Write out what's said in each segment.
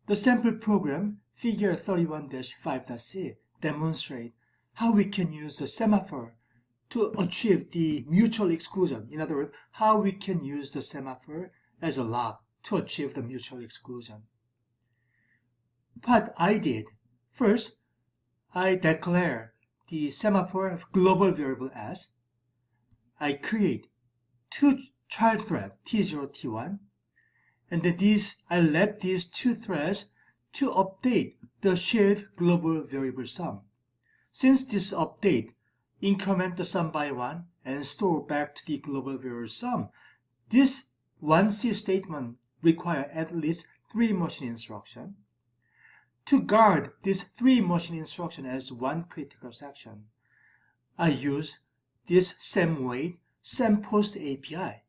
The sample program, figure 31-5.c, demonstrates how we can use the semaphore to achieve the mutual exclusion. In other words, how we can use the semaphore as a lock to achieve the mutual exclusion. What I did, first, I declare the semaphore of global variable s. I create two child threads, T0, T1, and then I let these two threads to update the shared global variable sum. Since this update increment the sum by 1 and store back to the global variable sum, this 1C statement requires at least 3 machine instructions. To guard these 3 machine instructions as one critical section, I use this SemWait, SemPost API.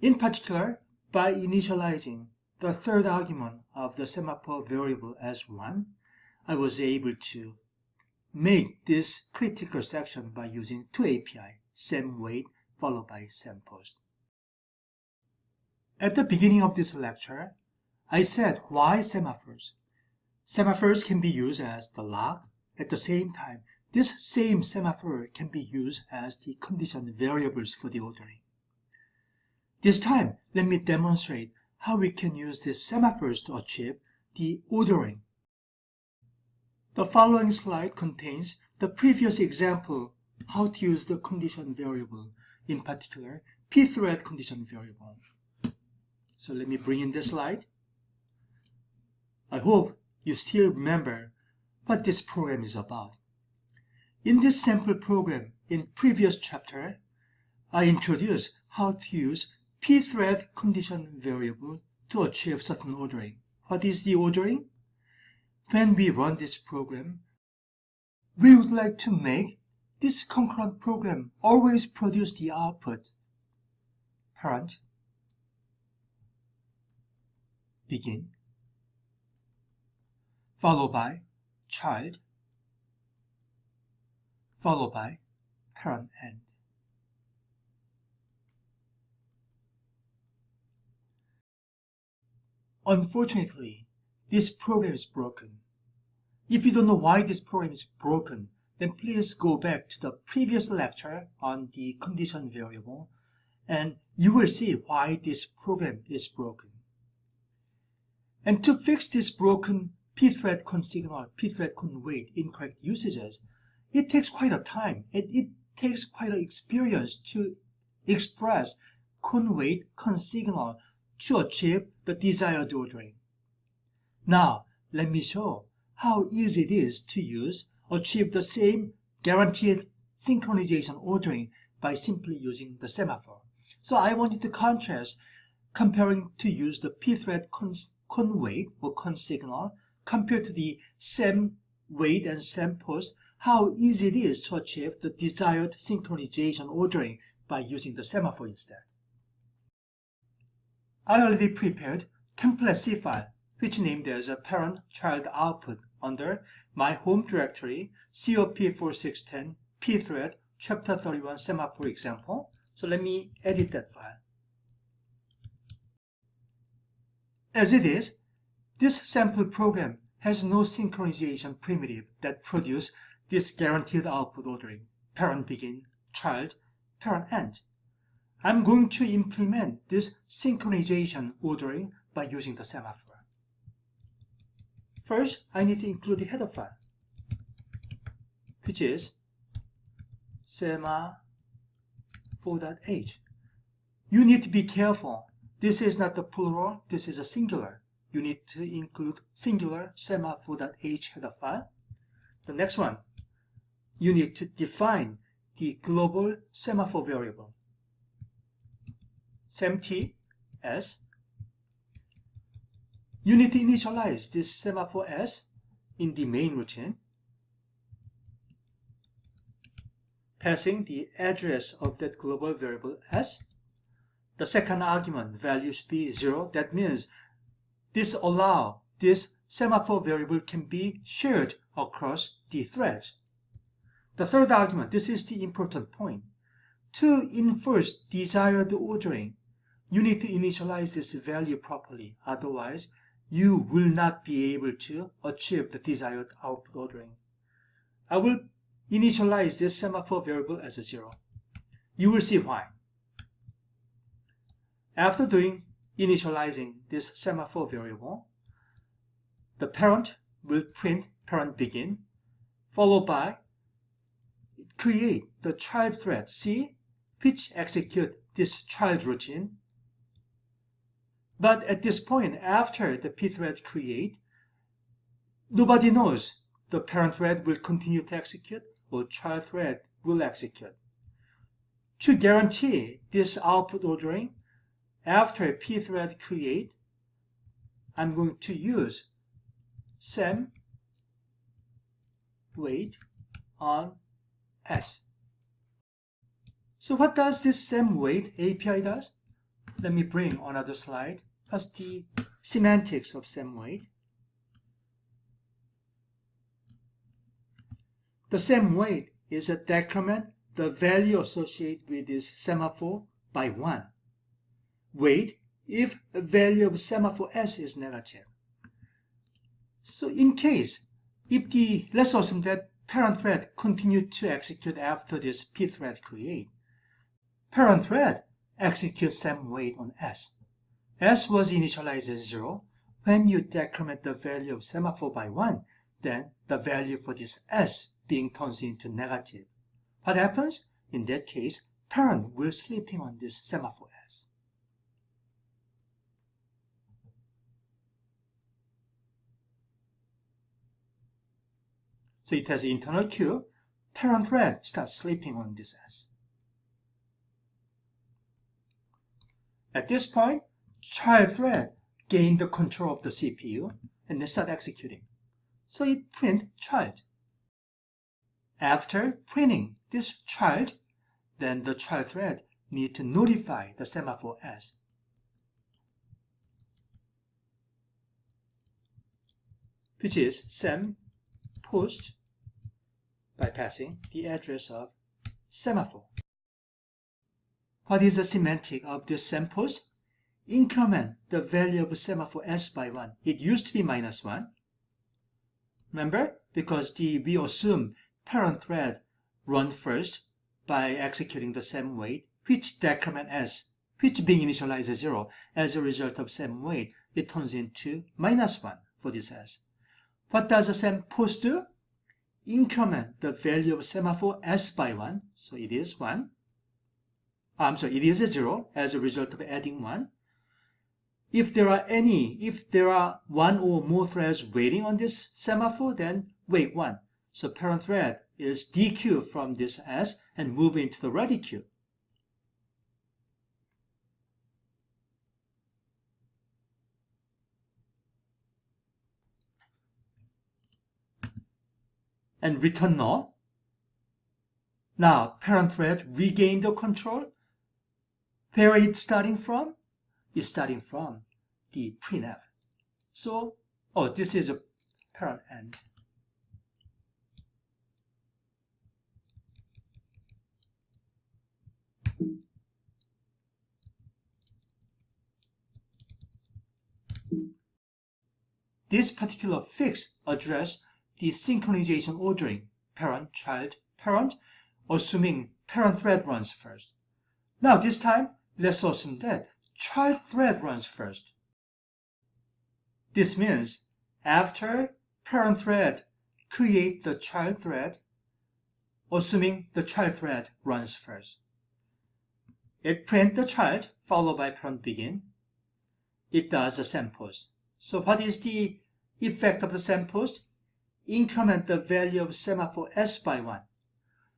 In particular, by initializing the third argument of the semaphore variable as 1, I was able to make this critical section by using 2 API, SemWait followed by SemPost. At the beginning of this lecture, I said why semaphores. Semaphores can be used as the lock. At the same time, this same semaphore can be used as the condition variables for the ordering. This time, let me demonstrate how we can use these semaphores to achieve the ordering. The following slide contains the previous example how to use the condition variable, in particular, pthread condition variable. So let me bring in the slide. I hope you still remember what this program is about. In this sample program, in previous chapter, I introduced how to use pthread condition variable to achieve certain ordering. What is the ordering? When we run this program, we would like to make this concurrent program always produce the output parent, begin, followed by child, followed by parent end. Unfortunately, this program is broken. If you don't know why this program is broken, then please go back to the previous lecture on the condition variable, and you will see why this program is broken. And to fix this broken pthread consignal, pthread conwait incorrect usages, it takes quite a time, and it takes quite an experience to express conwait consignal to achieve the desired ordering. Now, let me show how easy it is to achieve the same guaranteed synchronization ordering by simply using the semaphore. So I wanted to contrast comparing to use the pthread conwait or consignal compared to the SemWait and SemPost, how easy it is to achieve the desired synchronization ordering by using the semaphore instead. I already prepared template C file, which named as a parent-child output under my home directory, COP4610 pthread chapter 31 semaphore example. So let me edit that file. As it is, this sample program has no synchronization primitive that produces this guaranteed output ordering, parent begin, child, parent end. I'm going to implement this synchronization ordering by using the semaphore. First, I need to include the header file, which is semaphore.h. You need to be careful. This is not the plural, this is a singular. You need to include singular semaphore.h header file. The next one, you need to define the global semaphore variable, semT s. You need to initialize this semaphore s in the main routine, passing the address of that global variable s. The second argument value should be 0. That means this semaphore variable can be shared across the threads. The third argument, this is the important point. To enforce desired ordering, you need to initialize this value properly. Otherwise, you will not be able to achieve the desired output ordering. I will initialize this semaphore variable as a 0. You will see why. After doing initializing this semaphore variable, the parent will print parent begin, followed by create the child thread C, which execute this child routine. But at this point, after the pthread create, nobody knows the parent thread will continue to execute or child thread will execute. To guarantee this output ordering, after pthread create, I'm going to use sem wait on S. So what does this sem wait API does? Let me bring another slide. That's the semantics of sem wait. The sem wait is a decrement the value associated with this semaphore by 1. Wait if the value of semaphore S is negative. So in case, let's assume that parent thread continued to execute after this pthread create. Parent thread executes sem wait on S. S was initialized as 0. When you decrement the value of semaphore by 1, then the value for this S being turns into negative. What happens? In that case, parent will sleeping on this semaphore S. So it has an internal queue. Parent thread starts sleeping on this S. At this point, child thread gained the control of the CPU and they start executing. So it print child. After printing this child, then the child thread need to notify the semaphore S. Which is sem post by passing the address of semaphore. What is the semantic of this sem post? Increment the value of semaphore S by 1. It used to be -1. Remember? Because we assume parent thread run first by executing the sem wait, which decrement S, which being initialized as 0. As a result of sem wait, it turns into -1 for this S. What does a sem post do? Increment the value of semaphore S by 1, so it is 1. It is a 0 as a result of adding 1. If there are one or more threads waiting on this semaphore, then wait 1. So parent thread is dequeue from this S and move into the ready queue. And return null. Now parent thread regained the control. Where it's starting from? It's starting from the printf. So, this is a parent end. This particular fix addresses the synchronization ordering parent, child, parent, assuming parent thread runs first. Now this time, let's assume that child thread runs first. This means after parent thread create the child thread, assuming the child thread runs first. It print the child followed by parent begin. It does a sem post. So what is the effect of the sem post? Increment the value of semaphore S by 1.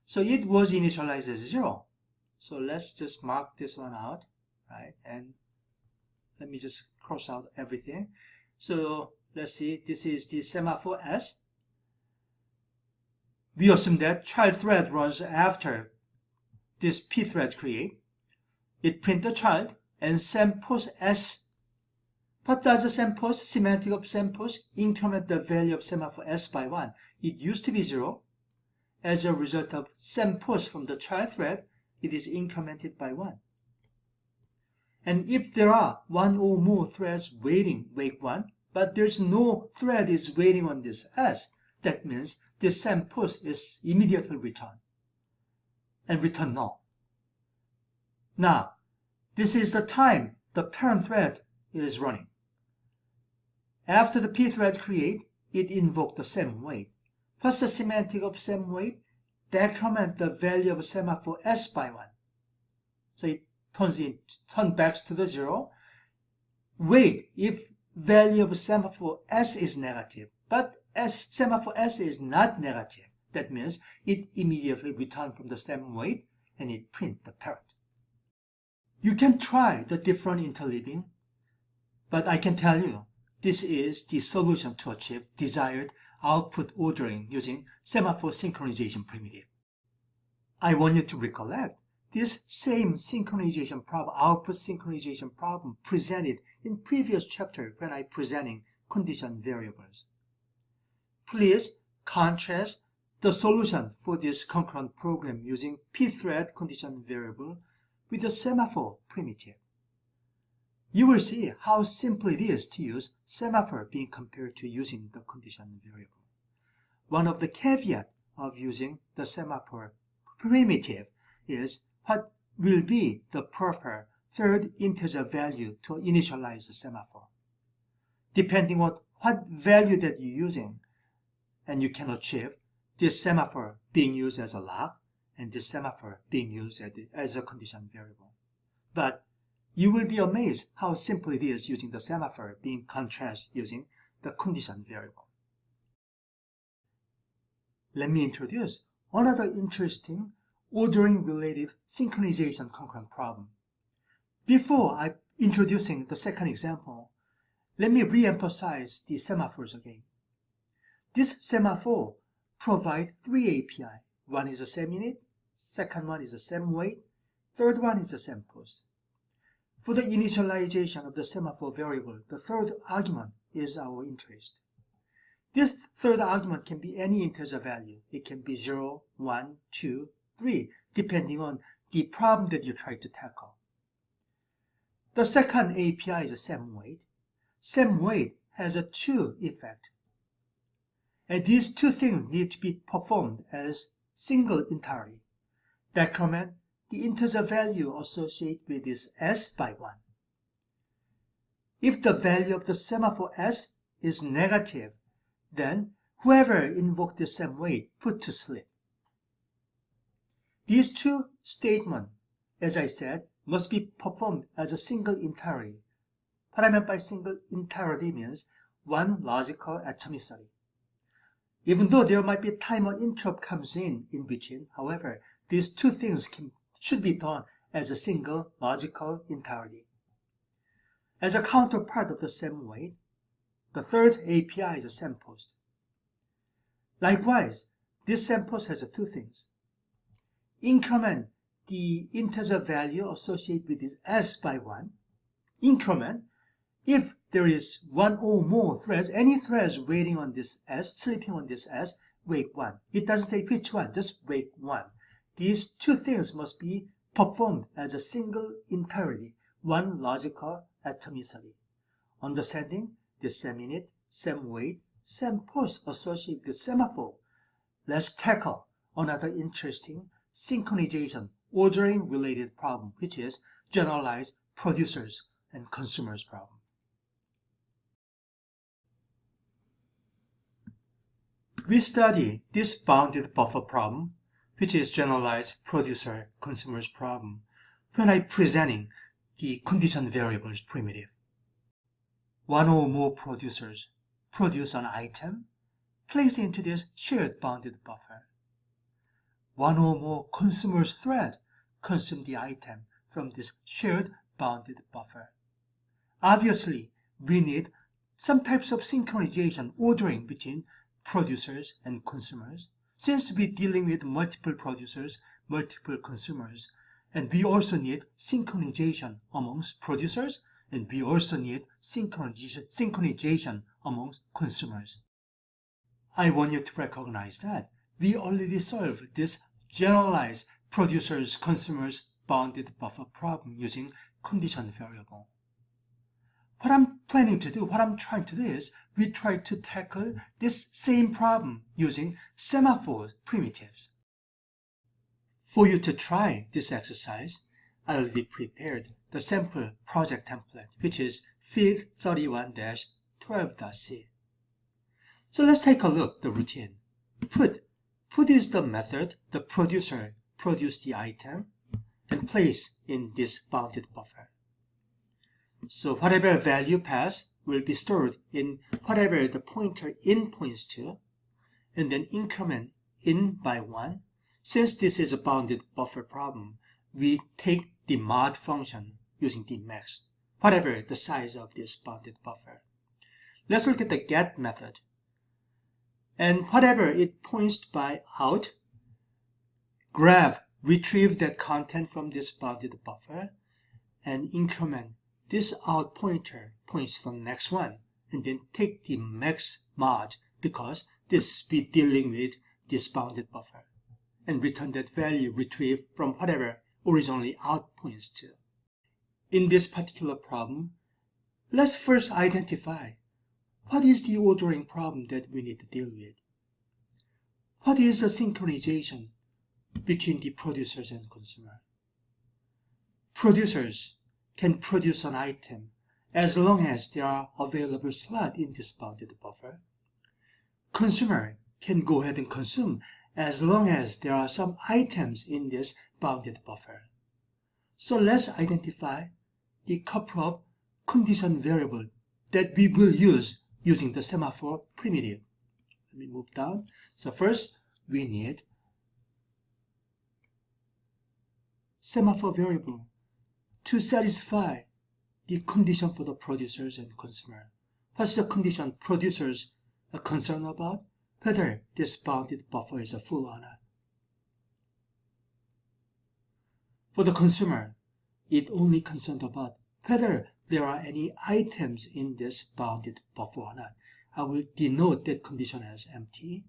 So it was initialized as 0. So let's just mark this one out, right? And let me just cross out everything. So let's see, this is the semaphore S. We assume that child thread runs after this pthread create. It print the child and sem post S. What does the sem post? Semantic of sem post, increment the value of semaphore S by 1. It used to be 0. As a result of sem post from the child thread, it is incremented by 1. And if there are one or more threads waiting, wait 1, but there's no thread is waiting on this S. That means this SEM post is immediately returned and return null. Now, this is the time the parent thread is running. After the pthread create, it invokes the SEM wait. What's the semantic of SEM wait? Decrement the value of semaphore S by 1. So it turns back to the 0. Wait if value of semaphore S is negative, but semaphore S is not negative. That means it immediately returns from the SEM wait and it print the parent. You can try the different interleaving, but I can tell you this is the solution to achieve desired output ordering using semaphore synchronization primitive. I want you to recollect this same synchronization problem, output synchronization problem presented in previous chapter when I presenting condition variables. Please contrast the solution for this concurrent program using pthread condition variable with the semaphore primitive. You will see how simple it is to use semaphore being compared to using the condition variable. One of the caveats of using the semaphore primitive is what will be the proper third integer value to initialize the semaphore. Depending on what value that you're using, and you can achieve this semaphore being used as a lock and this semaphore being used as a condition variable. But you will be amazed how simple it is using the semaphore being contrasted using the condition variable. Let me introduce another interesting ordering-related synchronization concurrent problem. Before introducing the second example, let me re-emphasize the semaphores again. This semaphore provides 3 API. One is a SEM-init, second one is a SEM-wait, third one is a SEM-post. For the initialization of the semaphore variable, the third argument is our interest. This third argument can be any integer value. It can be 0, 1, 2, 3, depending on the problem that you try to tackle. The second API is a SEM-wait. SEM-wait has a two effect. And these two things need to be performed as single entirety. Decrement the integer value associated with this S by 1. If the value of the semaphore S is negative, then whoever invoked the SEM-wait put to sleep. These two statements, as I said, must be performed as a single entirety. What I meant by single entirety means one logical atomicity. Even though there might be a timer interrupt comes in between, however, these two things should be done as a single logical entirety. As a counterpart of the SEM-wait, the third API is a SEM-post. Likewise, this SEM-post has two things. Increment the integer value associated with this S by 1. Increment if there is one or more threads, any threads waiting on this S, sleeping on this S, wake 1. It doesn't say which one, just wake 1. These two things must be performed as a single entirety, one logical atomicity. Understanding the SEM-init, SEM-wait, SEM-post associated with semaphore, let's tackle another interesting synchronization ordering related problem, which is generalized producers and consumers problem. We study this bounded buffer problem, which is generalized producer-consumers problem, when I presenting the condition variables primitive. One or more producers produce an item placed into this shared bounded buffer. One or more consumers thread consume the item from this shared bounded buffer. Obviously, we need some types of synchronization ordering between producers and consumers, since we're dealing with multiple producers, multiple consumers, and we also need synchronization amongst producers, and we also need synchronization amongst consumers. I want you to recognize that we already solved this generalized producers-consumers bounded buffer problem using condition variable. what I'm planning to do, what I'm trying to do is we try to tackle this same problem using semaphore primitives. For you to try this exercise, I already prepared the sample project template, which is Fig 31-12.c. So let's take a look at the routine. Put is the method the producer produced the item and place in this bounded buffer. So whatever value passed will be stored in whatever the pointer in points to, and then increment in by 1. Since this is a bounded buffer problem, we take the mod function using the max, whatever the size of this bounded buffer. Let's look at the get method. And whatever it points by out, retrieve that content from this bounded buffer and increment this out pointer points to the next one, and then take the max mod because this will be dealing with this bounded buffer, and return that value retrieved from whatever originally out points to. In this particular problem, let's first identify what is the ordering problem that we need to deal with. What is the synchronization between the producers and consumer? Producers can produce an item as long as there are available slots in this bounded buffer. Consumer can go ahead and consume as long as there are some items in this bounded buffer. So let's identify the couple of condition variables that we will use using the semaphore primitive. Let me move down. So first, we need semaphore variable to satisfy the condition for the producers and consumer. What's the condition producers are concerned about? Whether this bounded buffer is full or not. For the consumer, it only concerned about whether there are any items in this bounded buffer or not. I will denote that condition as empty.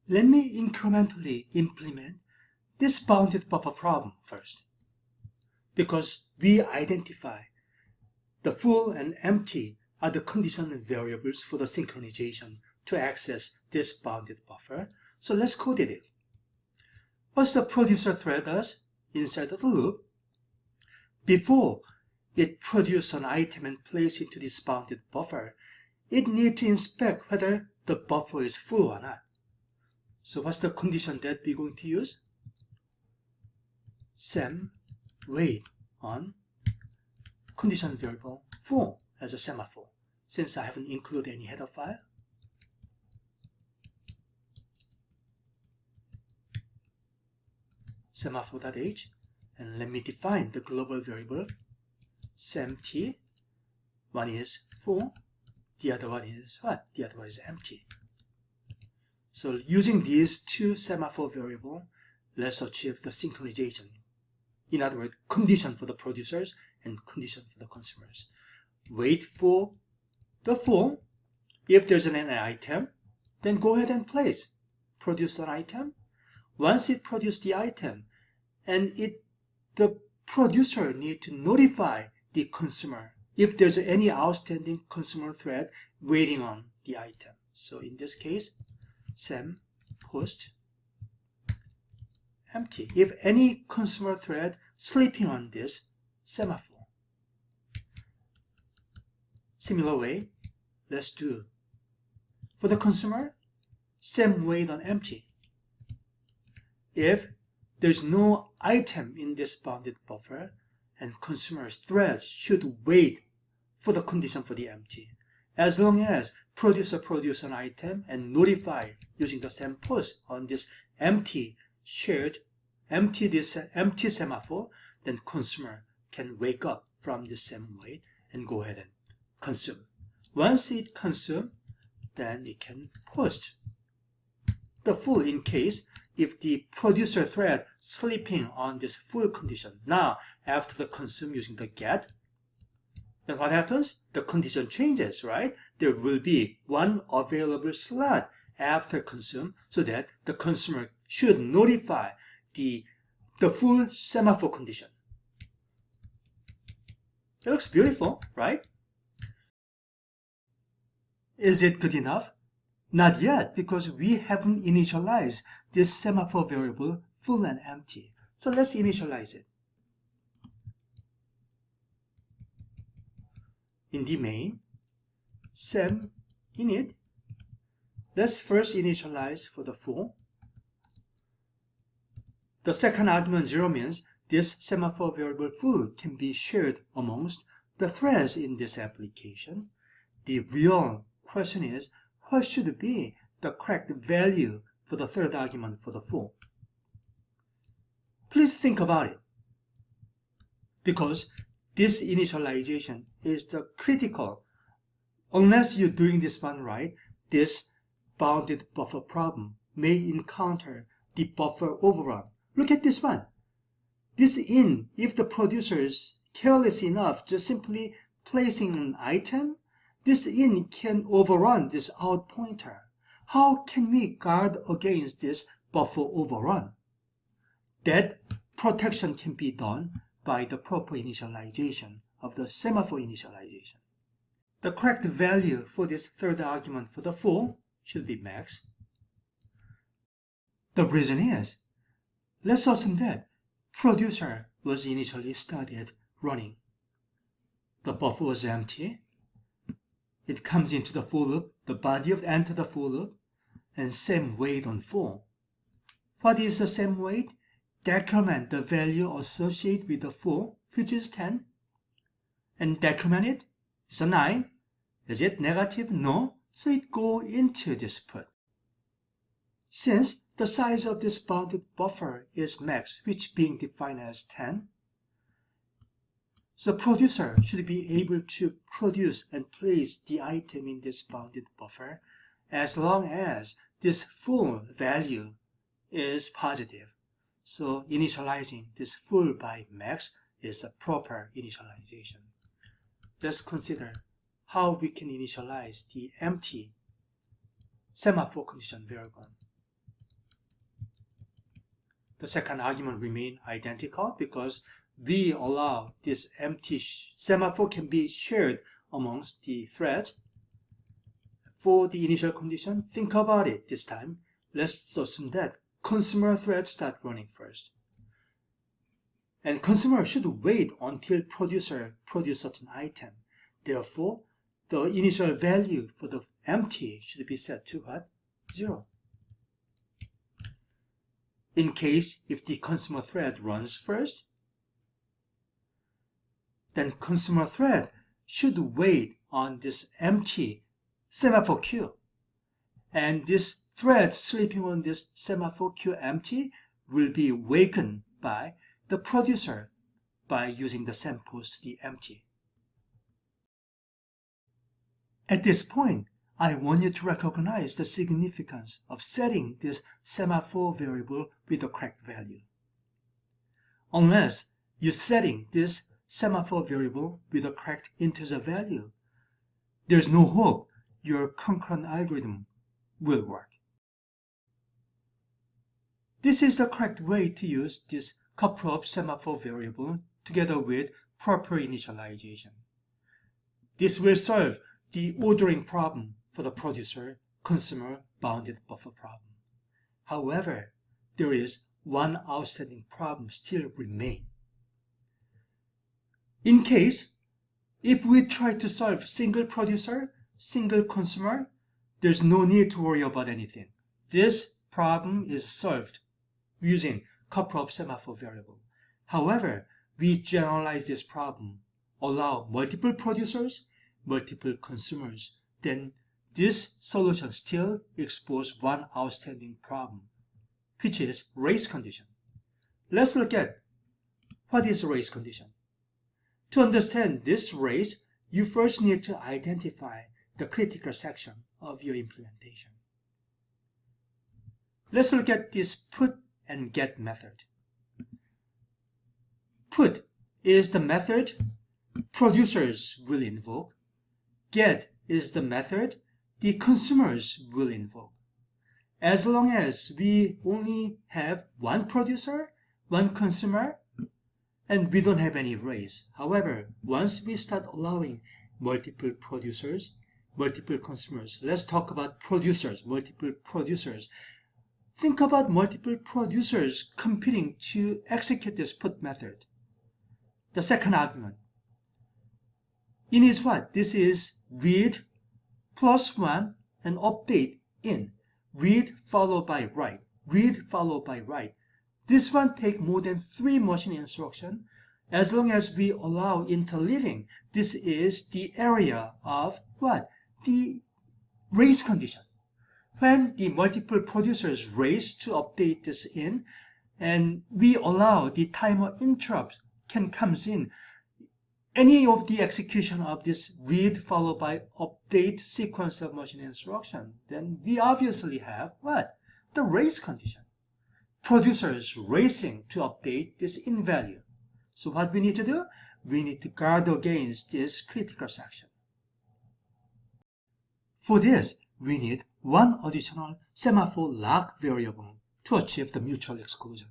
Let me incrementally implement this bounded buffer problem first, because we identify the full and empty are the condition variables for the synchronization to access this bounded buffer. So let's code it in. What the producer thread does inside of the loop, before it produces an item and places into this bounded buffer, it needs to inspect whether the buffer is full or not. So what's the condition that we're going to use? Sem wait on condition variable full as a semaphore, since I haven't included any header file. Semaphore.h, and let me define the global variable semT. One is full, the other one is what? The other one is empty. So using these two semaphore variables, let's achieve the synchronization. In other words, condition for the producers and condition for the consumers. Wait for the full. If there's an item, then go ahead and produce an item. Once it produces the item, and the producer needs to notify the consumer if there's any outstanding consumer thread waiting on the item. So in this case, sem post empty if any consumer thread sleeping on this semaphore. Similar way, let's do for the consumer, sem wait on empty. If there's no item in this bounded buffer, and consumer's threads should wait for the condition for the empty. As long as producer produce an item and notify using the sem post on this empty empty semaphore, then consumer can wake up from the sem wait and go ahead and consume. Once it consumes, then it can post the full in case if the producer thread sleeping on this full condition. Now, after the consume using the get, then what happens? The condition changes, right? There will be one available slot after consume, so that the consumer should notify the full semaphore condition. It looks beautiful, right? Is it good enough? Not yet, because we haven't initialized this semaphore variable full and empty. So let's initialize it. In the main, sem init, let's first initialize for the full. The second argument 0 means this semaphore variable full can be shared amongst the threads in this application. The real question is, what should be the correct value for the third argument for the full? Please think about it, because this initialization is the critical. Unless you're doing this one right, this bounded buffer problem may encounter the buffer overrun. Look at this one. This in, if the producer is careless enough just simply placing an item, this in can overrun this out pointer. How can we guard against this buffer overrun? That protection can be done by the proper initialization of the semaphore initialization. The correct value for this third argument for the full should be max. The reason is, let's assume that producer was initially started running. The buffer was empty. It comes into the for loop, the body of enter the for loop, and same wait on for. What is the same wait? Decrement the value associated with the for, which is 10, and decrement it. It's a 9. Is it negative? No. So it go into this put. Since the size of this bounded buffer is max, which being defined as 10, the producer should be able to produce and place the item in this bounded buffer as long as this full value is positive. So initializing this full by max is a proper initialization. Let's consider how we can initialize the empty semaphore condition variable. The second argument remain identical because we allow this empty semaphore can be shared amongst the threads. For the initial condition, think about it this time. Let's assume that consumer threads start running first. And consumer should wait until producer produces such an item. Therefore, the initial value for the empty should be set to what? 0. In case if the consumer thread runs first, then consumer thread should wait on this empty semaphore queue. And this thread sleeping on this semaphore queue empty will be wakened by the producer by using the samples to the empty. At this point, I want you to recognize the significance of setting this semaphore variable with the correct value. Unless you're setting this semaphore variable with the correct integer value, there's no hope your concurrent algorithm will work. This is the correct way to use this couple of semaphore variable together with proper initialization. This will solve the ordering problem for the producer-consumer bounded buffer problem. However, there is one outstanding problem still remain. In case, if we try to solve single producer, single consumer, there's no need to worry about anything. This problem is solved using couple of semaphore variable. However, we generalize this problem, allow multiple producers, multiple consumers, then this solution still exposes one outstanding problem, which is race condition. Let's look at what is race condition. To understand this race, you first need to identify the critical section of your implementation. Let's look at this put and get method. Put is the method producers will invoke. Get is the method the consumers will invoke. As long as we only have one producer, one consumer, and we don't have any race. However, once we start allowing multiple producers, multiple consumers, let's talk about producers, multiple producers. Think about multiple producers competing to execute this put method. The second argument. In is what? This is read plus 1 and update in. Read followed by write. Read followed by write. This one take more than 3 machine instructions. As long as we allow interleaving, this is the area of what? The race condition. When the multiple producers race to update this in, and we allow the timer interrupt can comes in, any of the execution of this read followed by update sequence of machine instruction, then we obviously have what? The race condition. Producers racing to update this in value. So what we need to do? We need to guard against this critical section. For this, we need one additional semaphore lock variable to achieve the mutual exclusion.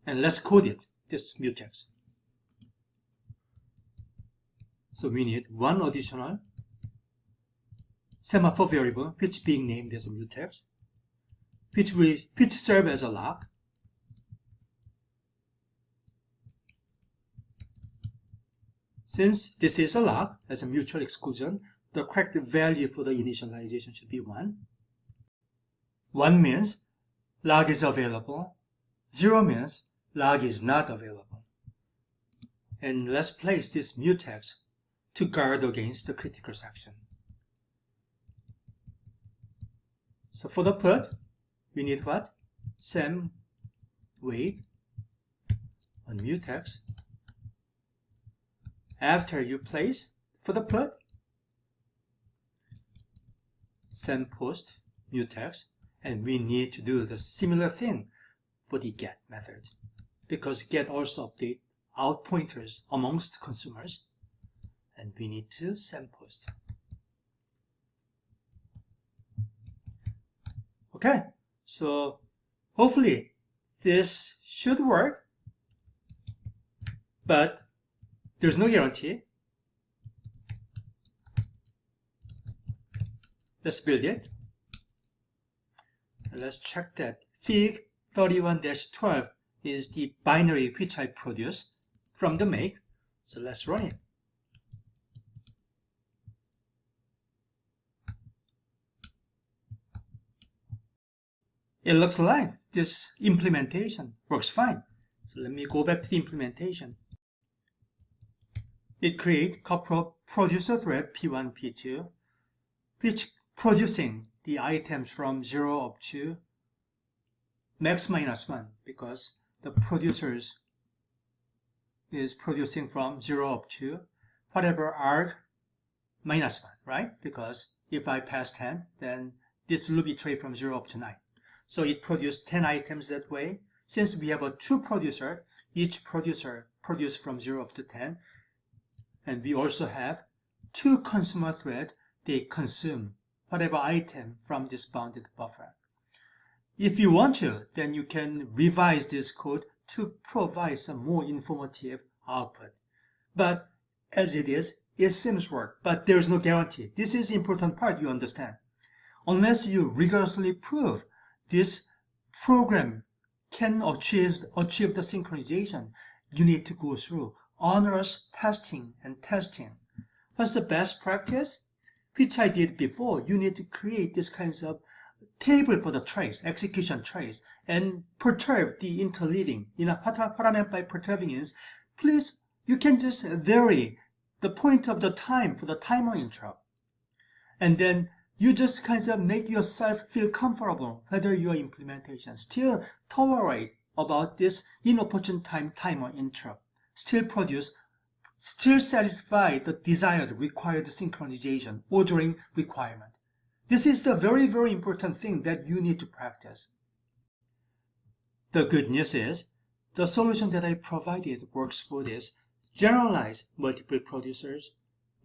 And let's code it, this mutex. So we need one additional semaphore variable, which being named as a mutex, which serve as a lock. Since this is a lock as a mutual exclusion, the correct value for the initialization should be 1. 1 means log is available. 0 means log is not available. And let's place this mutex to guard against the critical section. So for the put, we need what? Sem wait on mutex. After you place for the put, sem post mutex, and we need to do the similar thing for the get method, because get also update out pointers amongst consumers, and we need to sem post. Okay, so hopefully this should work, but there's no guarantee. Let's build it. And let's check that Fig 31-12 is the binary which I produced from the make. So let's run it. It looks like this implementation works fine. So let me go back to the implementation. It creates producer thread P1, P2, which producing the items from 0 up to max minus 1, because the producers is producing from 0 up to whatever arg minus 1, right? Because if I pass 10, then this will be trade from 0 up to 9. So it produced 10 items that way. Since we have a 2 producer, each producer produces from 0 up to 10. And we also have 2 consumer threads. They consume whatever item from this bounded buffer. If you want to, then you can revise this code to provide some more informative output. But as it is, it seems work, but there's no guarantee. This is the important part, you understand. Unless you rigorously prove this program can achieve the synchronization, you need to go through onerous testing and testing. What's the best practice? Which I did before. You need to create this kinds of table for the trace, execution trace, and perturb the interleaving. What I meant by perturbing is, please, you can just vary the point of the time for the timer interrupt. And then you just kind of make yourself feel comfortable whether your implementation still tolerate about this inopportune time timer interrupt, still satisfy the desired required synchronization ordering requirement. This is the very, very important thing that you need to practice. The good news is the solution that I provided works for this generalized multiple producers,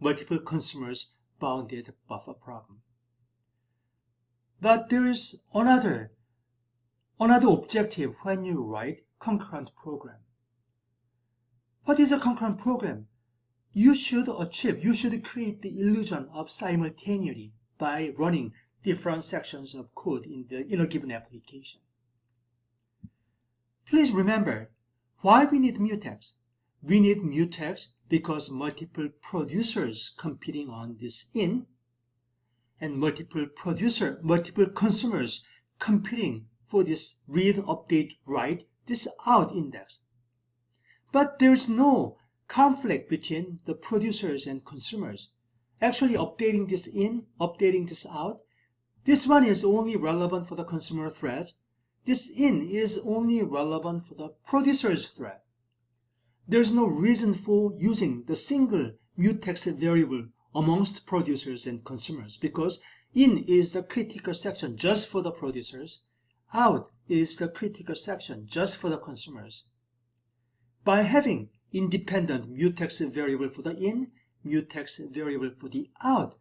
multiple consumers bounded buffer problem. But there is another another objective when you write concurrent program. What is a concurrent program? You should create the illusion of simultaneity by running different sections of code in a given application. Please remember why we need mutex. We need mutex because multiple producers competing on this in and multiple consumers competing for this read, update, write, this out index. But there's no conflict between the producers and consumers. Actually, updating this in, updating this out, this one is only relevant for the consumer thread. This in is only relevant for the producer's thread. There's no reason for using the single mutex variable amongst producers and consumers because in is the critical section just for the producers, out is the critical section just for the consumers. By having independent mutex variable for the in, mutex variable for the out,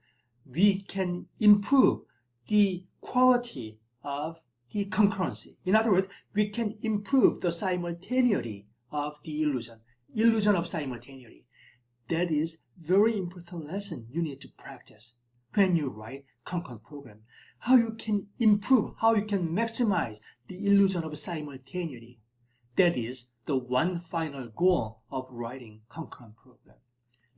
we can improve the quality of the concurrency. In other words, we can improve the simultaneity of the illusion of simultaneity. That is very important lesson you need to practice when you write concurrent program. How you can improve, how you can maximize the illusion of simultaneity. That is the one final goal of writing concurrent program.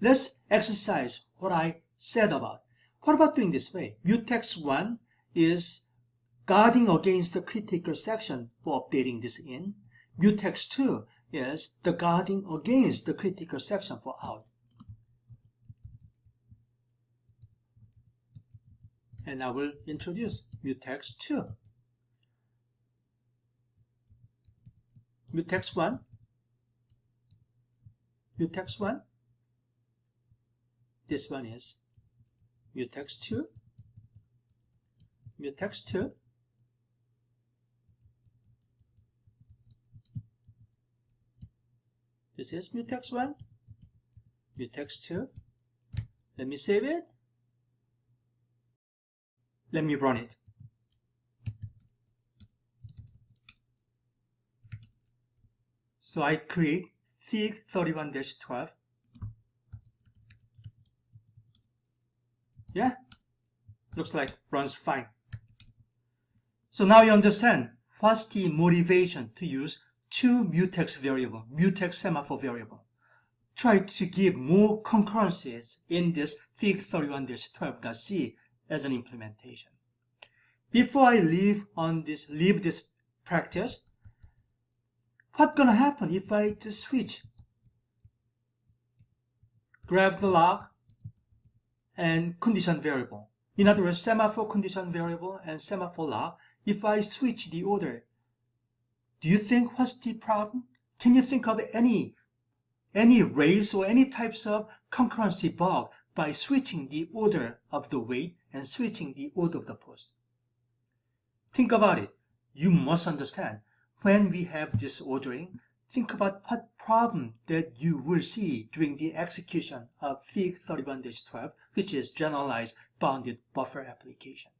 Let's exercise what I said about. What about doing this way? Mutex 1 is guarding against the critical section for updating this in. Mutex 2 is the guarding against the critical section for out. And I will introduce mutex 2. Mutex 1. Mutex 1. This one is mutex 2. Mutex 2. This is mutex 1. Mutex 2. Let me save it. Let me run it. So I create Fig 31-12. Yeah, looks like runs fine. So now you understand what's the motivation to use two mutex variable, mutex semaphore variable. Try to give more concurrencies in this Fig 31-12.c as an implementation. Before I leave this practice, what's gonna happen if I just switch? Grab the log and condition variable. In other words, semaphore condition variable and semaphore log. If I switch the order, do you think what's the problem? Can you think of any race or any types of concurrency bug by switching the order of the wait and switching the order of the post? Think about it. You must understand when we have this ordering, think about what problem that you will see during the execution of Fig 31-12, which is generalized bounded buffer application.